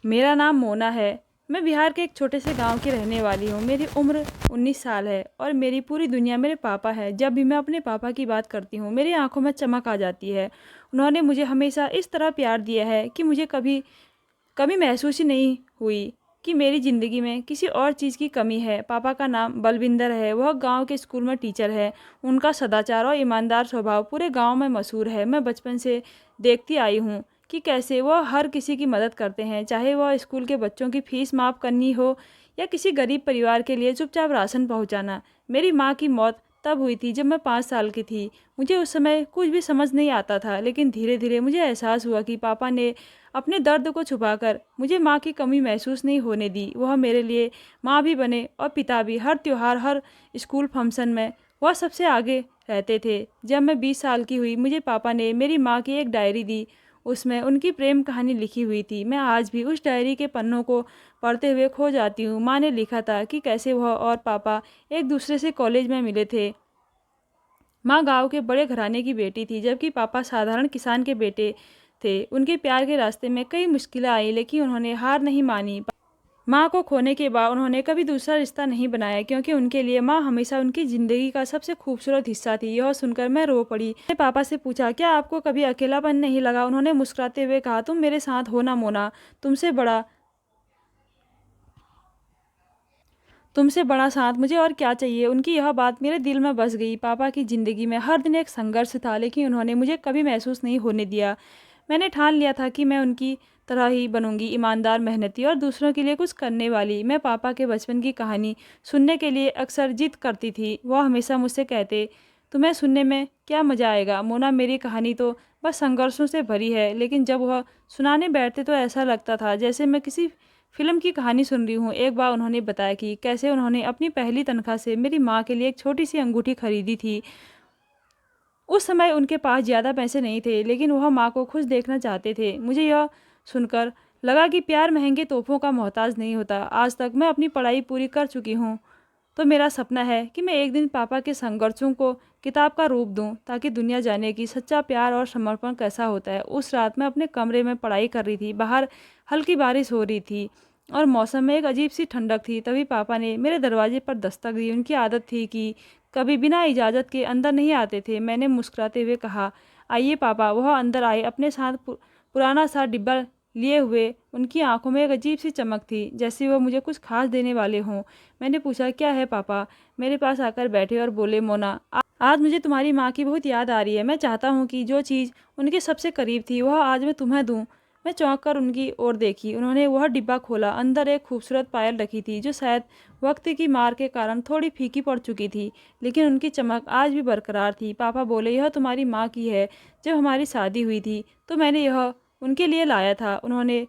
मेरा नाम मोना है। मैं बिहार के एक छोटे से गांव की रहने वाली हूँ। मेरी उम्र 19 साल है और मेरी पूरी दुनिया मेरे पापा है। जब भी मैं अपने पापा की बात करती हूँ मेरी आंखों में चमक आ जाती है। उन्होंने मुझे हमेशा इस तरह प्यार दिया है कि मुझे कभी कभी महसूस ही नहीं हुई कि मेरी ज़िंदगी में किसी और चीज़ की कमी है। पापा का नाम बलविंदर है। वह गांव के स्कूल में टीचर है। उनका सदाचार और ईमानदार स्वभाव पूरे गांव में मशहूर है। मैं बचपन से देखती आई हूँ कि कैसे वह हर किसी की मदद करते हैं, चाहे वह स्कूल के बच्चों की फीस माफ़ करनी हो या किसी गरीब परिवार के लिए चुपचाप राशन पहुँचाना। मेरी माँ की मौत तब हुई थी जब मैं 5 साल की थी। मुझे उस समय कुछ भी समझ नहीं आता था, लेकिन धीरे धीरे मुझे एहसास हुआ कि पापा ने अपने दर्द को छुपाकर मुझे माँ की कमी महसूस नहीं होने दी। वह मेरे लिए माँ भी बने और पिता भी। हर त्योहार, हर स्कूल फंक्शन में वह सबसे आगे रहते थे। जब मैं 20 साल की हुई मुझे पापा ने मेरी माँ की एक डायरी दी। उसमें उनकी प्रेम कहानी लिखी हुई थी। मैं आज भी उस डायरी के पन्नों को पढ़ते हुए खो जाती हूँ। माँ ने लिखा था कि कैसे वह और पापा एक दूसरे से कॉलेज में मिले थे। माँ गांव के बड़े घराने की बेटी थी, जबकि पापा साधारण किसान के बेटे थे। उनके प्यार के रास्ते में कई मुश्किलें आई, लेकिन उन्होंने हार नहीं मानी। माँ को खोने के बाद उन्होंने कभी दूसरा रिश्ता नहीं बनाया, क्योंकि उनके लिए माँ हमेशा उनकी ज़िंदगी का सबसे खूबसूरत हिस्सा थी। यह सुनकर मैं रो पड़ी। मैंने पापा से पूछा, क्या आपको कभी अकेलापन नहीं लगा? उन्होंने मुस्कुराते हुए कहा, तुम मेरे साथ हो ना मोना। तुमसे बड़ा तुमसे बड़ा साथ मुझे और क्या चाहिए। उनकी यह बात मेरे दिल में बस गई। पापा की ज़िंदगी में हर दिन एक संघर्ष था, लेकिन उन्होंने मुझे कभी महसूस नहीं होने दिया। मैंने ठान लिया था कि मैं उनकी तरह ही बनूंगी, ईमानदार, मेहनती और दूसरों के लिए कुछ करने वाली। मैं पापा के बचपन की कहानी सुनने के लिए अक्सर जिद करती थी। वह हमेशा मुझसे कहते, तुम्हें सुनने में क्या मज़ा आएगा मोना, मेरी कहानी तो बस संघर्षों से भरी है। लेकिन जब वह सुनाने बैठते तो ऐसा लगता था जैसे मैं किसी फिल्म की कहानी सुन रही हूँ। एक बार उन्होंने बताया कि कैसे उन्होंने अपनी पहली तनख्वाह से मेरी माँ के लिए एक छोटी सी अंगूठी खरीदी थी। उस समय उनके पास ज़्यादा पैसे नहीं थे, लेकिन वह माँ को खुश देखना चाहते थे। मुझे यह सुनकर लगा कि प्यार महंगे तोहफों का मोहताज नहीं होता। आज तक मैं अपनी पढ़ाई पूरी कर चुकी हूँ, तो मेरा सपना है कि मैं एक दिन पापा के संघर्षों को किताब का रूप दूं, ताकि दुनिया जाने कि सच्चा प्यार और समर्पण कैसा होता है। उस रात मैं अपने कमरे में पढ़ाई कर रही थी। बाहर हल्की बारिश हो रही थी और मौसम में एक अजीब सी ठंडक थी। तभी पापा ने मेरे दरवाजे पर दस्तक दी। उनकी आदत थी कि कभी बिना इजाज़त के अंदर नहीं आते थे। मैंने मुस्कुराते हुए कहा, आइए पापा। वह अंदर आए, अपने साथ पुराना सा डिब्बा लिए हुए। उनकी आंखों में एक अजीब सी चमक थी, जैसे वह मुझे कुछ खास देने वाले हों। मैंने पूछा, क्या है पापा? मेरे पास आकर बैठे और बोले, मोना, आज मुझे तुम्हारी माँ की बहुत याद आ रही है। मैं चाहता हूँ कि जो चीज़ उनके सबसे करीब थी वह आज मैं तुम्हें दूँ। मैं चौंक कर उनकी ओर देखी। उन्होंने वह डिब्बा खोला। अंदर एक खूबसूरत पायल रखी थी, जो शायद वक्त की मार के कारण थोड़ी फीकी पड़ चुकी थी, लेकिन उनकी चमक आज भी बरकरार थी। पापा बोले, यह तुम्हारी माँ की है। जब हमारी शादी हुई थी तो मैंने यह उनके लिए लाया था। उन्होंने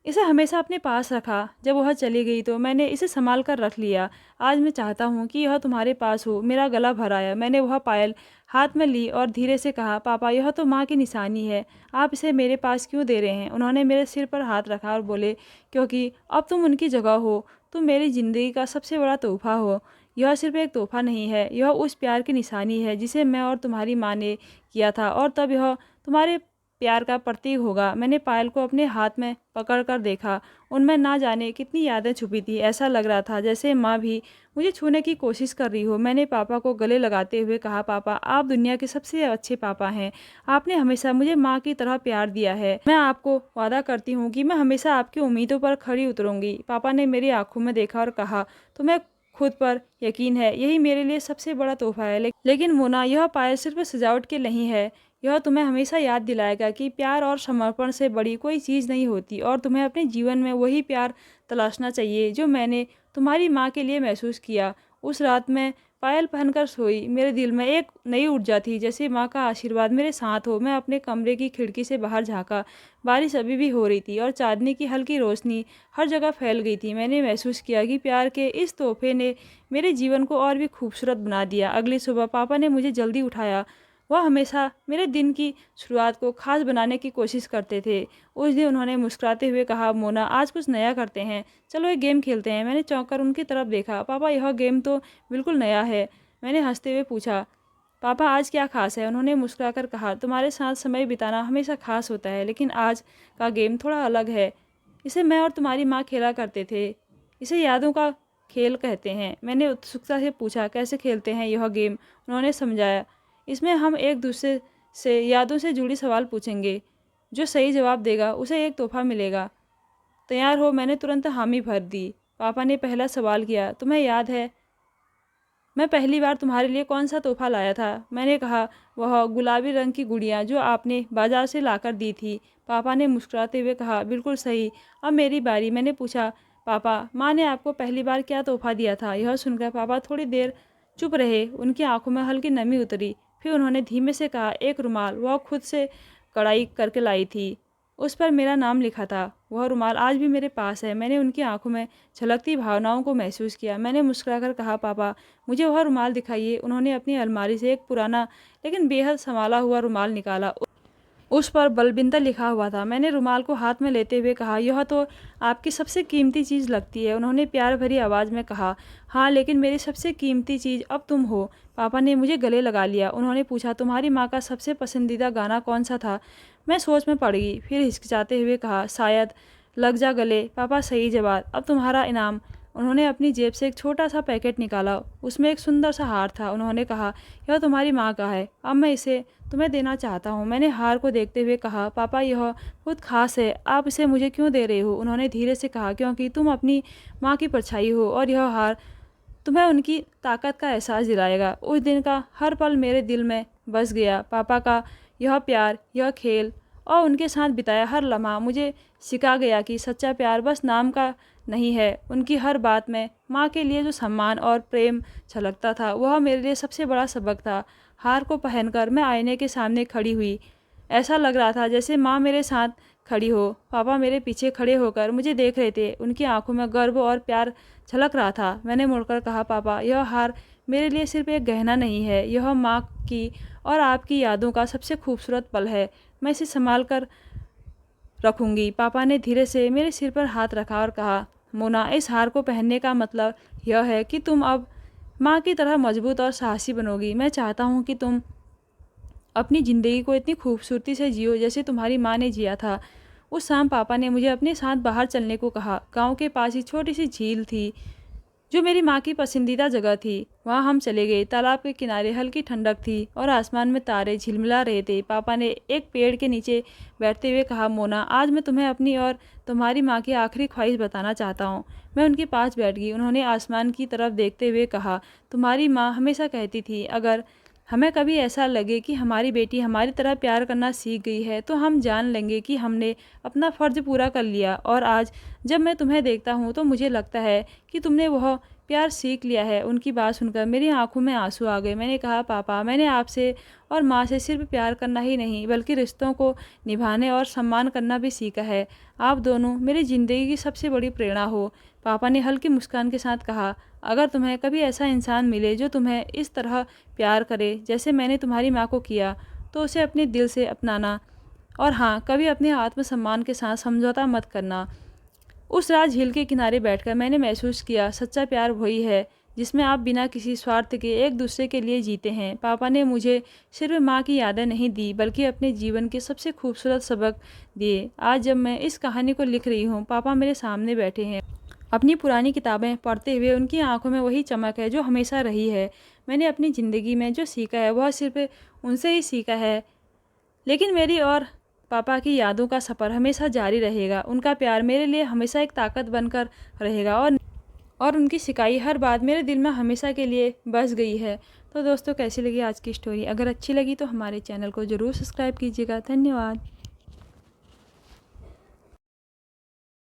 इसे हमेशा अपने पास रखा। जब वह चली गई तो मैंने इसे संभाल कर रख लिया। आज मैं चाहता हूँ कि यह तुम्हारे पास हो। मेरा गला भर आया। मैंने वह पायल हाथ में ली और धीरे से कहा, पापा, यह तो माँ की निशानी है। आप इसे मेरे पास क्यों दे रहे हैं? उन्होंने मेरे सिर पर हाथ रखा और बोले, क्योंकि अब तुम उनकी जगह हो। तुम मेरी ज़िंदगी का सबसे बड़ा तोहफा हो। यह सिर्फ एक तोहफा नहीं है, यह उस प्यार की निशानी है जिसे मैं और तुम्हारी माँ ने किया था, और तब यह तुम्हारे प्यार का प्रतीक होगा। मैंने पायल को अपने हाथ में पकड़ कर देखा। उनमें ना जाने कितनी यादें छुपी थी। ऐसा लग रहा था जैसे माँ भी मुझे छूने की कोशिश कर रही हो। मैंने पापा को गले लगाते हुए कहा, पापा, आप दुनिया के सबसे अच्छे पापा हैं। आपने हमेशा मुझे माँ की तरह प्यार दिया है। मैं आपको वादा करती हूँ कि मैं हमेशा आपकी उम्मीदों पर खड़ी उतरूंगी। पापा ने मेरी आंखों में देखा और कहा, तुम्हें खुद पर यकीन है, यही मेरे लिए सबसे बड़ा तोहफा है। लेकिन मोना, यह पायल सिर्फ सजावट के नहीं है। यह तुम्हें हमेशा याद दिलाएगा कि प्यार और समर्पण से बड़ी कोई चीज़ नहीं होती, और तुम्हें अपने जीवन में वही प्यार तलाशना चाहिए जो मैंने तुम्हारी माँ के लिए महसूस किया। उस रात मैं पायल पहनकर सोई। मेरे दिल में एक नई ऊर्जा थी, जैसे माँ का आशीर्वाद मेरे साथ हो। मैं अपने कमरे की खिड़की से बाहर झाँका। बारिश अभी भी हो रही थी और चांदनी की हल्की रोशनी हर जगह फैल गई थी। मैंने महसूस किया कि प्यार के इस तोहफे ने मेरे जीवन को और भी खूबसूरत बना दिया। अगली सुबह पापा ने मुझे जल्दी उठाया। वह हमेशा मेरे दिन की शुरुआत को खास बनाने की कोशिश करते थे। उस दिन उन्होंने मुस्कुराते हुए कहा, मोना, आज कुछ नया करते हैं, चलो एक गेम खेलते हैं। मैंने चौंक कर उनकी तरफ देखा। पापा, यह गेम तो बिल्कुल नया है। मैंने हंसते हुए पूछा, पापा, आज क्या खास है? उन्होंने मुस्कुराकर कहा, तुम्हारे साथ समय बिताना हमेशा खास होता है, लेकिन आज का गेम थोड़ा अलग है। इसे मैं और तुम्हारी माँ खेला करते थे। इसे यादों का खेल कहते हैं। मैंने उत्सुकता से पूछा, कैसे खेलते हैं यह गेम? उन्होंने समझाया, इसमें हम एक दूसरे से यादों से जुड़ी सवाल पूछेंगे। जो सही जवाब देगा उसे एक तोहफा मिलेगा। तैयार हो? मैंने तुरंत हामी भर दी। पापा ने पहला सवाल किया, तुम्हें याद है मैं पहली बार तुम्हारे लिए कौन सा तोहफा लाया था? मैंने कहा, वह गुलाबी रंग की गुड़िया जो आपने बाजार से लाकर दी थी। पापा ने मुस्कुराते हुए कहा, बिल्कुल सही। अब मेरी बारी। मैंने पूछा, पापा, माँ ने आपको पहली बार क्या तोहफा दिया था? यह सुनकर पापा थोड़ी देर चुप रहे। उनकी आंखों में हल्की नमी उतरी। फिर उन्होंने धीमे से कहा, एक रुमाल। वह खुद से कढ़ाई करके लाई थी। उस पर मेरा नाम लिखा था। वह रुमाल आज भी मेरे पास है। मैंने उनकी आंखों में छलकती भावनाओं को महसूस किया। मैंने मुस्कुराकर कहा, पापा, मुझे वह रुमाल दिखाइए। उन्होंने अपनी अलमारी से एक पुराना लेकिन बेहद संवाला हुआ रुमाल निकाला। उस पर बलविंदर लिखा हुआ था। मैंने रुमाल को हाथ में लेते हुए कहा, यह तो आपकी सबसे कीमती चीज़ लगती है। उन्होंने प्यार भरी आवाज़ में कहा, हाँ, लेकिन मेरी सबसे कीमती चीज़ अब तुम हो। पापा ने मुझे गले लगा लिया। उन्होंने पूछा, तुम्हारी माँ का सबसे पसंदीदा गाना कौन सा था? मैं सोच में पड़ गई। फिर हिचकिचाते हुए कहा, शायद लग जा गले। पापा, सही जवाब। अब तुम्हारा इनाम। उन्होंने अपनी जेब से एक छोटा सा पैकेट निकाला। उसमें एक सुंदर सा हार था। उन्होंने कहा, यह तुम्हारी माँ का है। अब मैं इसे तुम्हें देना चाहता हूँ। मैंने हार को देखते हुए कहा, पापा, यह बहुत खास है। आप इसे मुझे क्यों दे रहे हो? उन्होंने धीरे से कहा, क्योंकि तुम अपनी माँ की परछाई हो और यह हार तुम्हें उनकी ताकत का एहसास दिलाएगा। उस दिन का हर पल मेरे दिल में बस गया। पापा का यह प्यार, यह खेल और उनके साथ बिताया हर लम्हा मुझे सिखा गया कि सच्चा प्यार बस नाम का नहीं है। उनकी हर बात में माँ के लिए जो सम्मान और प्रेम छलकता था, वह मेरे लिए सबसे बड़ा सबक था। हार को पहनकर मैं आईने के सामने खड़ी हुई। ऐसा लग रहा था जैसे माँ मेरे साथ खड़ी हो। पापा मेरे पीछे खड़े होकर मुझे देख रहे थे। उनकी आंखों में गर्व और प्यार छलक रहा था। मैंने मुड़कर कहा, पापा, यह हार मेरे लिए सिर्फ एक गहना नहीं है, यह माँ की और आपकी यादों का सबसे खूबसूरत पल है। मैं इसे संभाल कर रखूंगी। पापा ने धीरे से मेरे सिर पर हाथ रखा और कहा, मोना, इस हार को पहनने का मतलब यह है कि तुम अब माँ की तरह मजबूत और साहसी बनोगी। मैं चाहता हूँ कि तुम अपनी ज़िंदगी को इतनी खूबसूरती से जियो जैसे तुम्हारी माँ ने जिया था। उस शाम पापा ने मुझे अपने साथ बाहर चलने को कहा। गांव के पास ही छोटी सी झील थी जो मेरी माँ की पसंदीदा जगह थी। वहाँ हम चले गए। तालाब के किनारे हल्की ठंडक थी और आसमान में तारे झिलमिला रहे थे। पापा ने एक पेड़ के नीचे बैठते हुए कहा, मोना, आज मैं तुम्हें अपनी और तुम्हारी माँ की आखिरी ख्वाहिश बताना चाहता हूँ। मैं उनके पास बैठ गई। उन्होंने आसमान की तरफ देखते हुए कहा, तुम्हारी माँ हमेशा कहती थी, अगर हमें कभी ऐसा लगे कि हमारी बेटी हमारी तरह प्यार करना सीख गई है तो हम जान लेंगे कि हमने अपना फ़र्ज पूरा कर लिया। और आज जब मैं तुम्हें देखता हूँ तो मुझे लगता है कि तुमने वह प्यार सीख लिया है। उनकी बात सुनकर मेरी आंखों में आंसू आ गए। मैंने कहा, पापा, मैंने आपसे और माँ से सिर्फ प्यार करना ही नहीं बल्कि रिश्तों को निभाने और सम्मान करना भी सीखा है। आप दोनों मेरी ज़िंदगी की सबसे बड़ी प्रेरणा हो। पापा ने हल्की मुस्कान के साथ कहा, अगर तुम्हें कभी ऐसा इंसान मिले जो तुम्हें इस तरह प्यार करे जैसे मैंने तुम्हारी माँ को किया, तो उसे अपने दिल से अपनाना। और हाँ, कभी अपने आत्मसम्मान के साथ समझौता मत करना। उस रात झील के किनारे बैठकर मैंने महसूस किया, सच्चा प्यार वही है जिसमें आप बिना किसी स्वार्थ के एक दूसरे के लिए जीते हैं। पापा ने मुझे सिर्फ माँ की यादें नहीं दी बल्कि अपने जीवन के सबसे खूबसूरत सबक दिए। आज जब मैं इस कहानी को लिख रही हूँ, पापा मेरे सामने बैठे हैं अपनी पुरानी किताबें पढ़ते हुए। उनकी आंखों में वही चमक है जो हमेशा रही है। मैंने अपनी ज़िंदगी में जो सीखा है वह सिर्फ उनसे ही सीखा है, लेकिन मेरी और पापा की यादों का सफ़र हमेशा जारी रहेगा। उनका प्यार मेरे लिए हमेशा एक ताकत बनकर रहेगा और उनकी सिखाई हर बात मेरे दिल में हमेशा के लिए बस गई है। तो दोस्तों, कैसी लगी आज की स्टोरी? अगर अच्छी लगी तो हमारे चैनल को ज़रूर सब्सक्राइब कीजिएगा। धन्यवाद।